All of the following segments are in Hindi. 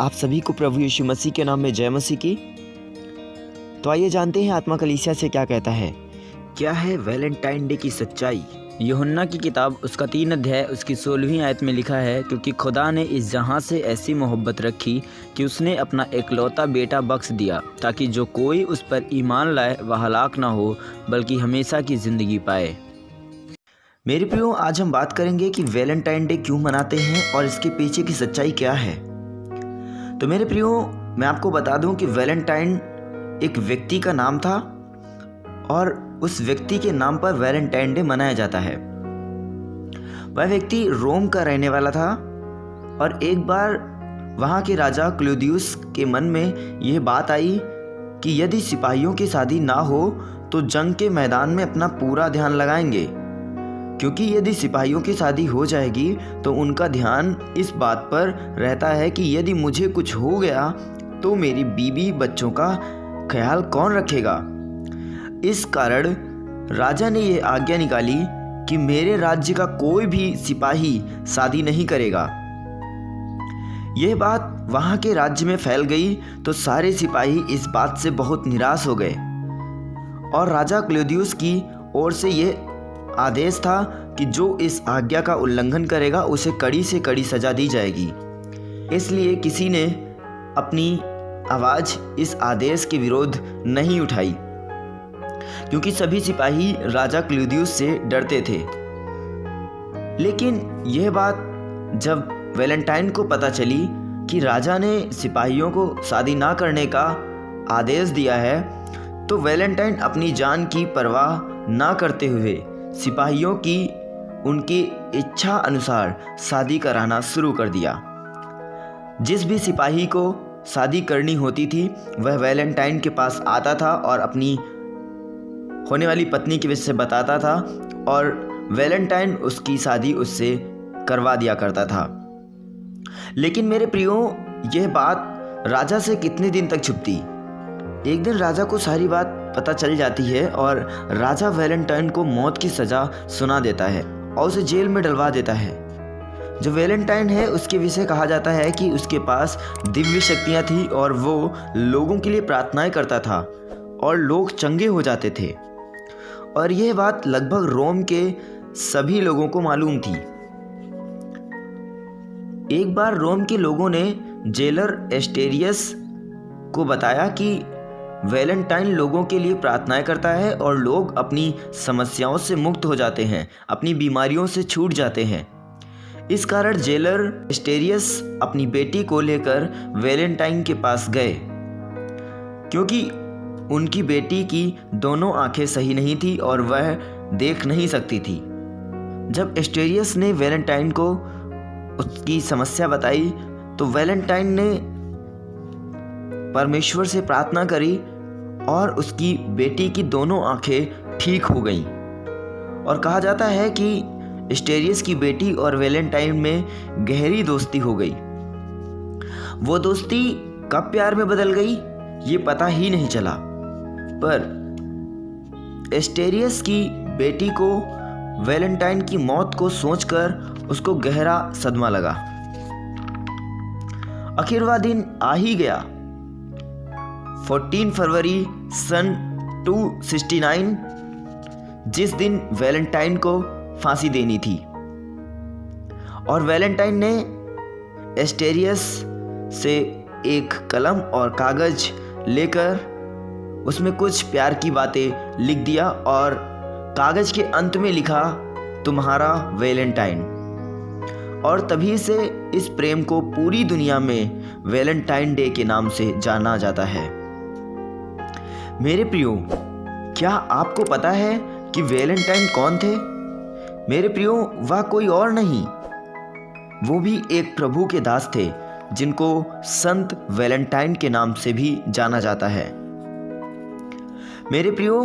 आप सभी को प्रभु यीशु मसीह के नाम में जय मसीह की। तो आइए जानते हैं आत्मा कलीसिया से क्या कहता है। क्या है वैलेंटाइन डे की सच्चाई। यूहन्ना की किताब उसका 3 अध्याय उसकी 16वीं आयत में लिखा है, क्योंकि खुदा ने इस जहां से ऐसी मोहब्बत रखी कि उसने अपना एकलौता बेटा बख्श दिया, ताकि जो कोई उस पर ईमान लाए वह हलाक ना हो बल्कि हमेशा की ज़िंदगी पाए। मेरे प्रियो, आज हम बात करेंगे कि वैलेंटाइन डे क्यों मनाते हैं और इसके पीछे की सच्चाई क्या है। तो मेरे प्रियो, मैं आपको बता दूं कि वैलेंटाइन एक व्यक्ति का नाम था और उस व्यक्ति के नाम पर वैलेंटाइन डे मनाया जाता है। वह व्यक्ति रोम का रहने वाला था और एक बार वहाँ के राजा क्लौदियस के मन में यह बात आई कि यदि सिपाहियों की शादी ना हो तो जंग के मैदान में अपना पूरा ध्यान लगाएंगे, क्योंकि यदि सिपाहियों की शादी हो जाएगी तो उनका ध्यान इस बात पर रहता है कि यदि मुझे कुछ हो गया तो मेरी बीवी बच्चों का ख्याल कौन रखेगा। इस कारण राजा ने ये आज्ञा निकाली कि मेरे राज्य का कोई भी सिपाही शादी नहीं करेगा। यह बात वहाँ के राज्य में फैल गई तो सारे सिपाही इस बात से बहुत निराश हो गए और राजा क्लौदियस की ओर से यह आदेश था कि जो इस आज्ञा का उल्लंघन करेगा उसे कड़ी से कड़ी सजा दी जाएगी। इसलिए किसी ने अपनी आवाज़ इस आदेश के विरोध नहीं उठाई, क्योंकि सभी सिपाही राजा क्लौदियस से डरते थे। लेकिन यह बात जब वैलेंटाइन को पता चली कि राजा ने सिपाहियों को शादी ना करने का आदेश दिया है, तो वैलेंटाइन अपनी जान की परवाह ना करते हुए सिपाहियों की उनकी इच्छा अनुसार शादी कराना शुरू कर दिया। जिस भी सिपाही को शादी करनी होती थी वह वैलेंटाइन के पास आता था और अपनी होने वाली पत्नी के विषय से बताता था और वैलेंटाइन उसकी शादी उससे करवा दिया करता था। लेकिन मेरे प्रियो, यह बात राजा से कितने दिन तक छुपती। एक दिन राजा को सारी बात पता चल जाती है और राजा वैलेंटाइन को मौत की सज़ा सुना देता है और उसे जेल में डलवा देता है। जो वैलेंटाइन है उसके विषय कहा जाता है कि उसके पास दिव्य शक्तियाँ थी और वो लोगों के लिए प्रार्थनाएं करता था और लोग चंगे हो जाते थे। और यह बात लगभग रोम के सभी लोगों को मालूम थी। एक बार रोम के लोगों ने जेलर एस्टेरियस को बताया कि वैलेंटाइन लोगों के लिए प्रार्थनाएं करता है और लोग अपनी समस्याओं से मुक्त हो जाते हैं, अपनी बीमारियों से छूट जाते हैं। इस कारण जेलर एस्टेरियस अपनी बेटी को लेकर वैलेंटाइन के पास गए, क्योंकि उनकी बेटी की दोनों आंखें सही नहीं थी और वह देख नहीं सकती थी। जब एस्टेरियस ने वैलेंटाइन को उसकी समस्या बताई तो वैलेंटाइन ने परमेश्वर से प्रार्थना करी और उसकी बेटी की दोनों आंखें ठीक हो गईं। और कहा जाता है कि एस्टेरियस की बेटी और वैलेंटाइन में गहरी दोस्ती हो गई। वो दोस्ती कब प्यार में बदल गई ये पता ही नहीं चला, पर एस्टेरियस की बेटी को वैलेंटाइन की मौत को सोचकर उसको गहरा सदमा लगा। आखिर वह दिन आ ही गया। 14 फरवरी सन 269, जिस दिन वैलेंटाइन को फांसी देनी थी। और वैलेंटाइन ने एस्टेरियस से एक कलम और कागज लेकर उसमें कुछ प्यार की बातें लिख दिया और कागज के अंत में लिखा, तुम्हारा वैलेंटाइन। और तभी से इस प्रेम को पूरी दुनिया में वैलेंटाइन डे के नाम से जाना जाता है। मेरे प्रियो, क्या आपको पता है कि वैलेंटाइन कौन थे? मेरे प्रियो, वह कोई और नहीं, वो भी एक प्रभु के दास थे जिनको संत वैलेंटाइन के नाम से भी जाना जाता है। मेरे प्रियो,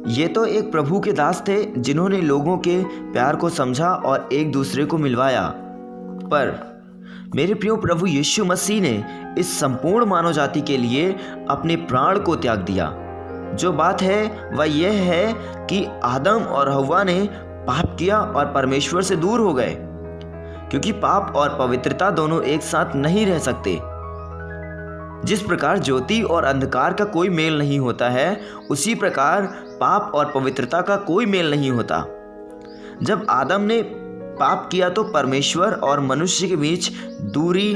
ये तो एक प्रभु के दास थे जिन्होंने लोगों के प्यार को समझा और एक दूसरे को मिलवाया। पर मेरे प्रियो, प्रभु यीशु मसीह ने इस संपूर्ण मानव जाति के लिए अपने प्राण को त्याग दिया। जो बात है वह यह है कि आदम और हव्वा ने पाप किया और परमेश्वर से दूर हो गए, क्योंकि पाप और पवित्रता दोनों एक साथ नहीं रह सकते। जिस प्रकार ज्योति और अंधकार का कोई मेल नहीं होता है, उसी प्रकार पाप और पवित्रता का कोई मेल नहीं होता। जब आदम ने पाप किया तो परमेश्वर और मनुष्य के बीच दूरी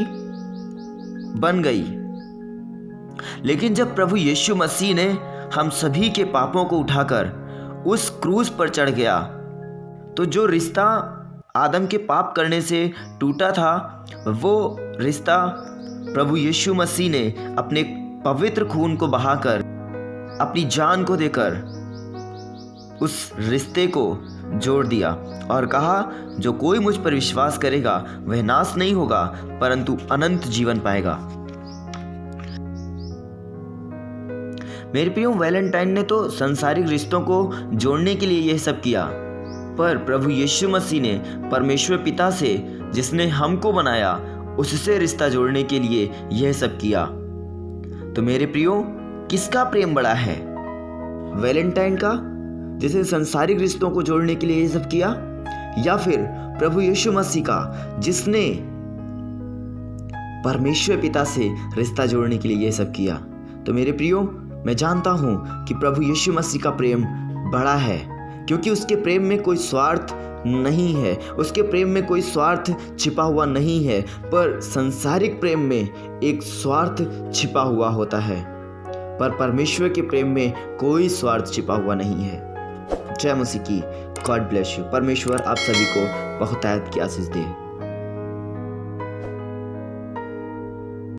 बन गई। लेकिन जब प्रभु यीशु मसीह ने हम सभी के पापों को उठाकर उस क्रूस पर चढ़ गया, तो जो रिश्ता आदम के पाप करने से टूटा था, वो रिश्ता प्रभु यीशु मसीह ने अपने पवित्र खून को बहाकर, अपनी जान को देकर उस रिश्ते को जोड़ दिया और कहा, जो कोई मुझ पर विश्वास करेगा वह नाश नहीं होगा परंतु अनंत जीवन पाएगा। मेरे प्रियो, वैलेंटाइन ने तो सांसारिक रिश्तों को जोड़ने के लिए यह सब किया, पर प्रभु यीशु मसीह ने परमेश्वर पिता से, जिसने हमको बनाया, उससे रिश्ता जोड़ने के लिए यह सब किया। तो मेरे प्रियो, किसका प्रेम बड़ा है? वैलेंटाइन का, जिसने सांसारिक रिश्तों को जोड़ने के लिए यह सब किया, या फिर प्रभु यीशु मसीह का, जिसने परमेश्वर पिता से रिश्ता जोड़ने के लिए यह सब किया? तो मेरे प्रियो, मैं जानता हूं कि प्रभु यीशु मसीह का प्रेम बड़ा है, क्योंकि उसके प्रेम में कोई स्वार्थ नहीं है, उसके प्रेम में कोई स्वार्थ छिपा हुआ नहीं है, पर सांसारिक प्रेम में एक स्वार्थ छिपा हुआ होता है, पर परमेश्वर के प्रेम में कोई स्वार्थ छिपा हुआ नहीं है। जय मसीह की। God bless you. परमेश्वर आप सभी को बहुतायत की आशीष दे।